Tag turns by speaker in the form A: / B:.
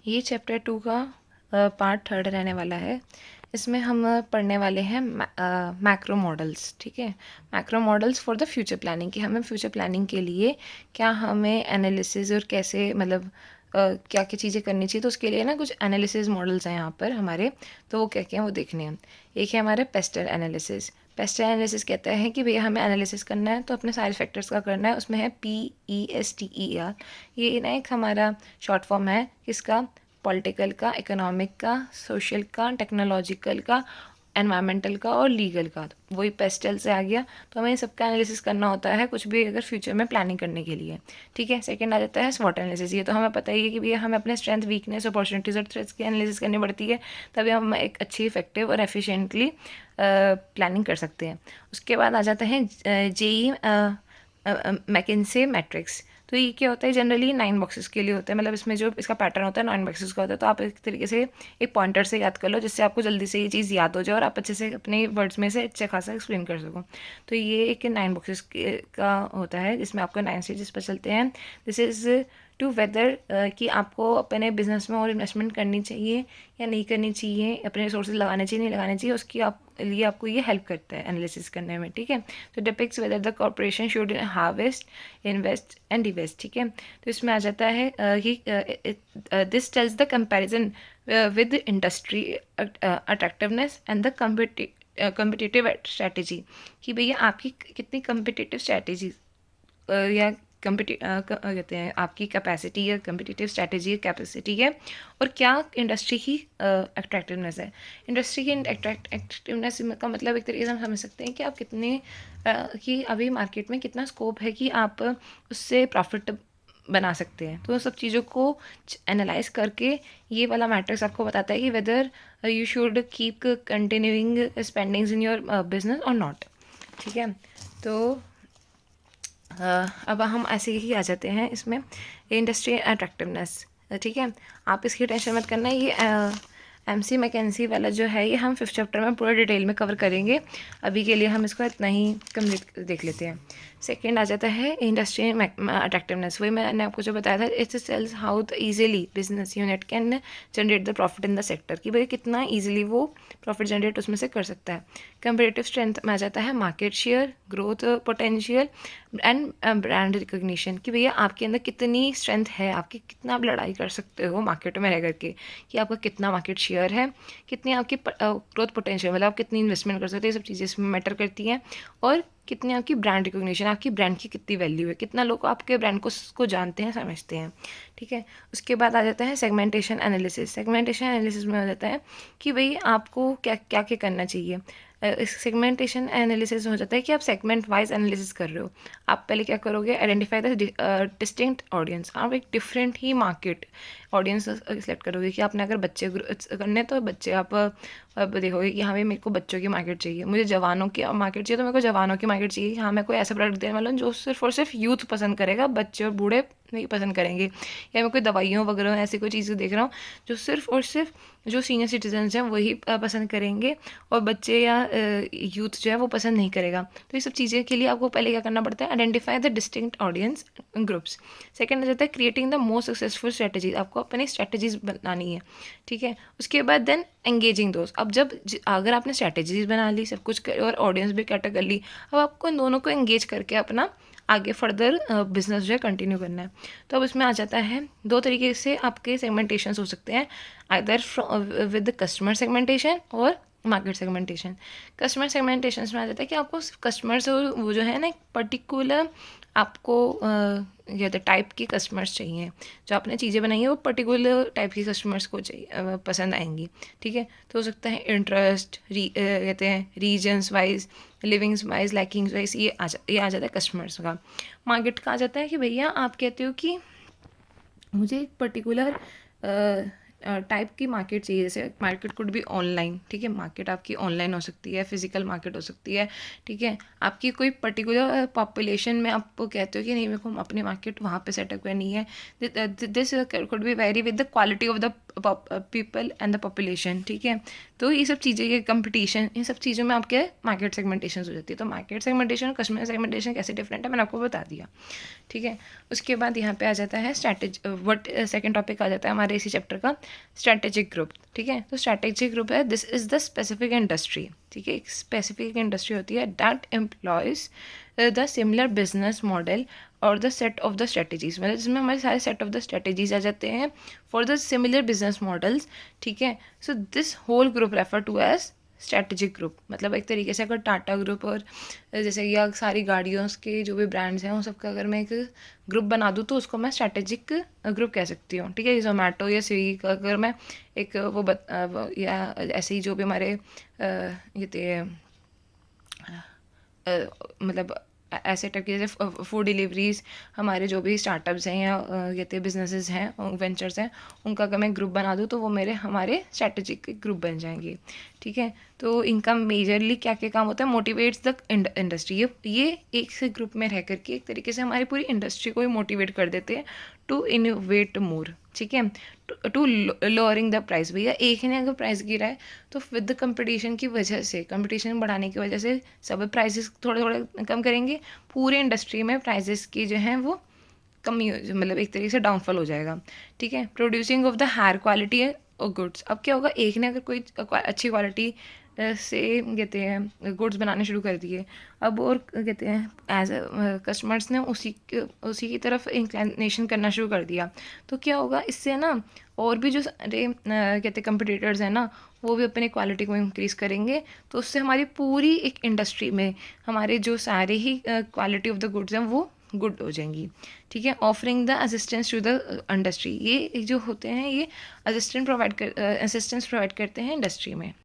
A: ये चैप्टर 2 का पार्ट 3 रहने वाला है। इसमें हम पढ़ने वाले हैं मैक्रो मॉडल्स। ठीक है, macro models for the future planning, कि हमें फ्यूचर प्लानिंग के लिए क्या हमें एनालिसिस और कैसे मतलब क्या क्या चीज़ें करनी चाहिए। तो उसके लिए ना कुछ एनालिसिस मॉडल्स हैं यहाँ पर हमारे, तो वो क्या क्या हैं वो देखने हैं। एक है हमारे पेस्टर एनालिसिस। पेस्टर एनालिसिस कहता है कि भैया हमें एनालिसिस करना है तो अपने सारे फैक्टर्स का करना है। उसमें है PESTER। ये ना एक हमारा शॉर्ट फॉर्म है किसका, पॉलिटिकल का, इकोनॉमिक का, सोशल का, टेक्नोलॉजिकल का, एनवायरमेंटल का और लीगल का। वही पेस्टल से आ गया। तो हमें सबका एनालिसिस करना होता है कुछ भी अगर फ्यूचर में प्लानिंग करने के लिए। ठीक है, सेकंड आ जाता है स्वॉट एनालिसिस। ये तो हमें पता ही है कि भैया हमें अपने स्ट्रेंथ, वीकनेस, अपॉर्चुनिटीज़ और थ्रेट्स की एनालिसिस करनी पड़ती है, तभी हम एक अच्छी, इफेक्टिव और एफिशिएंटली प्लानिंग कर सकते हैं। उसके बाद आ जाता है जेई मैकिन्से मैट्रिक्स। तो ये क्या होता है, जनरली 9 बॉक्सेस के लिए होता है, मतलब इसमें जो इसका पैटर्न होता है 9 बॉक्सेस का होता है। तो आप एक तरीके से एक पॉइंटर से याद कर लो, जिससे आपको जल्दी से ये चीज़ याद हो जाए और आप अच्छे से अपने वर्ड्स में से अच्छे खासा एक्सप्लेन कर सको। तो ये एक 9 बॉक्सेस का होता है, जिसमें आपको 9 स्टेजेस पर चलते हैं। दिस इज़ टू वेदर कि आपको अपने बिजनेस में और इन्वेस्टमेंट करनी चाहिए या नहीं करनी चाहिए, अपने रिसोर्सेज लगाने चाहिए नहीं लगाने चाहिए, उसकी आप लिए आपको ये हेल्प करता है एनालिसिस करने में। ठीक है, तो depicts whether the corporation should harvest, invest and divest. ठीक है, तो इसमें आ जाता है कि this tells the comparison with industry attractiveness and the competitive strategy, कि भैया आपकी कितनी कम्पिटिटिव स्ट्रैटेजी या कहते हैं आपकी कैपेसिटी या कम्पिटिटिव स्ट्रैटेजी कैपेसिटी है, और क्या इंडस्ट्री की अट्रैक्टिवनेस है। इंडस्ट्री की अट्रैक्टिवनेस का मतलब एक तरीके से हम समझ सकते हैं कि आप कितने कि अभी मार्केट में कितना स्कोप है कि आप उससे प्रॉफिट बना सकते हैं। तो सब चीज़ों को एनालाइज करके ये वाला मैट्रिक्स आपको बताता है कि whether you should keep continuing spendings in your business और नॉट। ठीक है, तो अब हम ऐसे ही आ जाते हैं इसमें इंडस्ट्री अट्रैक्टिवनेस। ठीक है, आप इसकी टेंशन मत करना, ये MC मैकेंजी वाला जो है ये हम 5th चैप्टर में पूरा डिटेल में कवर करेंगे। अभी के लिए हम इसको इतना ही कंप्लीट देख लेते हैं। सेकंड आ जाता है इंडस्ट्री अट्रैक्टिवनेस। वही मैंने आपको जो बताया था, it's sales how the easily business unit can generate the profit in the sector, कि भाई कितना ईजिली वो प्रॉफिट जनरेट उसमें से कर सकता है। कंपेरेटिव स्ट्रेंथ में आ जाता है market share, growth potential and brand recognition, कि भैया आपके अंदर कितनी स्ट्रेंथ है, आपकी कितना आप लड़ाई कर सकते हो मार्केट में रह करके, कि आपका कितना मार्केट शेयर है, कितनी आपकी ग्रोथ पोटेंशियल, मतलब आप कितनी इन्वेस्टमेंट कर सकते हो, ये सब चीज़ें इसमें मैटर करती हैं। और कितनी आपकी ब्रांड रिकग्निशन, आपकी ब्रांड की कितनी वैल्यू है, कितना लोग आपके ब्रांड को जानते हैं, समझते हैं। ठीक है, उसके बाद आ जाता है सेगमेंटेशन एनालिसिस। सेगमेंटेशन एनालिसिस में आ जाता है कि भाई आपको क्या क्या क्या करना चाहिए। सेगमेंटेशन एनालिसिस हो जाता है कि आप सेगमेंट वाइज एनालिसिस कर रहे हो। आप पहले क्या करोगे, आइडेंटिफाई द डिस्टिंक्ट ऑडियंस। आप एक डिफरेंट ही मार्केट ऑडियंस सेलेक्ट करोगे, कि आपने अगर बच्चे करने तो बच्चे आप अब देखोगे कि हाँ भाई मेरे को बच्चों की मार्केट चाहिए, मुझे जवानों की मार्केट चाहिए तो मेरे को जवानों की मार्केट चाहिए। हाँ, मैं कोई ऐसा प्रोडक्ट देने वाला हूँ जो सिर्फ और सिर्फ यूथ पसंद करेगा, बच्चे और बूढ़े नहीं पसंद करेंगे। या मैं कोई दवाइयों वगैरह ऐसी कोई चीज़ें देख रहा हूँ जो सिर्फ और सिर्फ जो सीनियर सिटीजन्स हैं वही पसंद करेंगे, और बच्चे या यूथ जो है वो पसंद नहीं करेगा। तो ये सब चीज़ें के लिए आपको पहले क्या करना पड़ता है, identify the distinct audience groups. Second आ जाता है creating the most successful strategies. आपको अपनी स्ट्रेटजीज बनानी है। ठीक है, उसके बाद देन एंगेजिंग दोस्त। अब जब अगर आपने स्ट्रेटजीज बना ली, सब कुछ और ऑडियंस भी कैटर कर ली, अब आपको इन दोनों को एंगेज करके अपना आगे फर्दर बिजनेस जो है कंटिन्यू करना है। तो अब इसमें आ जाता है 2 तरीके से आपके सेगमेंटेशन हो सकते हैं, आइदर विद कस्टमर सेगमेंटेशन और मार्केट सेगमेंटेशन। कस्टमर सेगमेंटेशन में आ जाता है कि आपको कस्टमर से वो जो है ना एक पर्टिकुलर आपको क्या कहते हैं टाइप की कस्टमर्स चाहिए। जो आपने चीज़ें बनाई हैं वो पर्टिकुलर टाइप की कस्टमर्स को चाहिए, पसंद आएंगी। ठीक है, तो हो सकता है इंटरेस्ट, कहते हैं reasons wise, livings wise, likings wise, ये आ जाता है कस्टमर्स का। मार्केट का आ जाता है कि भैया आप कहते हो कि मुझे एक पर्टिकुलर टाइप की मार्केट चाहिए। जैसे मार्केट कुड भी ऑनलाइन। ठीक है, मार्केट आपकी ऑनलाइन हो सकती है, फिजिकल मार्केट हो सकती है। ठीक है, आपकी कोई पर्टिकुलर पॉपुलेशन में आप कहते हो कि नहीं मेरे को अपनी मार्केट वहाँ पे सेटअप करनी है। This could be very with the quality of the people and the population, ठीक है। तो ये सब चीज़ें, ये कंपटीशन, इन सब चीज़ों में आपके मार्केट सेगमेंटेशन हो जाती है। तो मार्केट सेगमेंटेशन और कस्टमर सेगमेंटेशन कैसे डिफरेंट है मैंने आपको बता दिया, ठीक है। उसके बाद यहाँ पे आ जाता है सेकंड टॉपिक आ जाता है हमारे इसी चैप्टर का, स्ट्रैटेजिक ग्रुप, ठीक है। तो स्ट्रैटेजिक ग्रुप है, this is the specific industry, ठीक है। एक स्पेसिफिक इंडस्ट्री होती है that employs the similar business model और the set of the strategies, मतलब जिसमें हमारे सारे सेट ऑफ द स्ट्रेटजीज आ जाते हैं for the similar business models, ठीक है। So this whole group refer to as strategic group. मतलब एक तरीके से अगर टाटा ग्रुप और जैसे या सारी गाड़ियों के जो भी ब्रांड्स हैं उन सबका अगर मैं एक ग्रुप बना दूँ तो उसको मैं स्ट्रैटेजिक ग्रुप कह सकती हूँ, ठीक है। जोमेटो या स्विगी का अगर मैं एक या ऐसे ही जो भी हमारे ये थे मतलब ऐसे टाइप के जैसे फूड डिलीवरीज, हमारे जो भी स्टार्टअप्स हैं या कहते हैं बिजनेसेस हैं, वेंचर्स हैं, उनका अगर मैं ग्रुप बना दूँ तो वो हमारे स्ट्रैटेजिक ग्रुप बन जाएंगे, ठीक है। तो इनका मेजरली क्या क्या काम होता है, मोटिवेट्स द इंडस्ट्री। ये एक से ग्रुप में रह करके एक तरीके से हमारी पूरी इंडस्ट्री को ही मोटिवेट कर देते हैं टू इनोवेट मोर, ठीक है, टू लोअरिंग द प्राइस। भैया एक ही ने अगर प्राइस गिरा है तो विद द कंपटीशन की वजह से, कंपटीशन बढ़ाने की वजह से सब प्राइसेस थोड़े थोड़े कम करेंगे, पूरे इंडस्ट्री में प्राइसेस की जो है वो कमी, मतलब एक तरीके से डाउनफॉल हो जाएगा, ठीक है। Producing of the higher quality और गुड्स। अब क्या होगा, एक ने अगर कोई अच्छी क्वालिटी से कहते हैं गुड्स बनाने शुरू कर दिए, अब और कहते हैं एज कस्टमर्स ने उसी की तरफ इंक्लिनेशन करना शुरू कर दिया, तो क्या होगा इससे ना, और भी जो सारे कहते हैं कंपटीटर्स हैं ना, वो भी अपनी क्वालिटी को इंक्रीज़ करेंगे, तो उससे हमारी पूरी एक इंडस्ट्री में हमारे जो सारे ही क्वालिटी ऑफ द गुड्स हैं वो गुड हो जाएंगी, ठीक है। Offering the assistance to the industry, ये जो होते हैं ये असिस्टेंस प्रोवाइड करते हैं इंडस्ट्री में।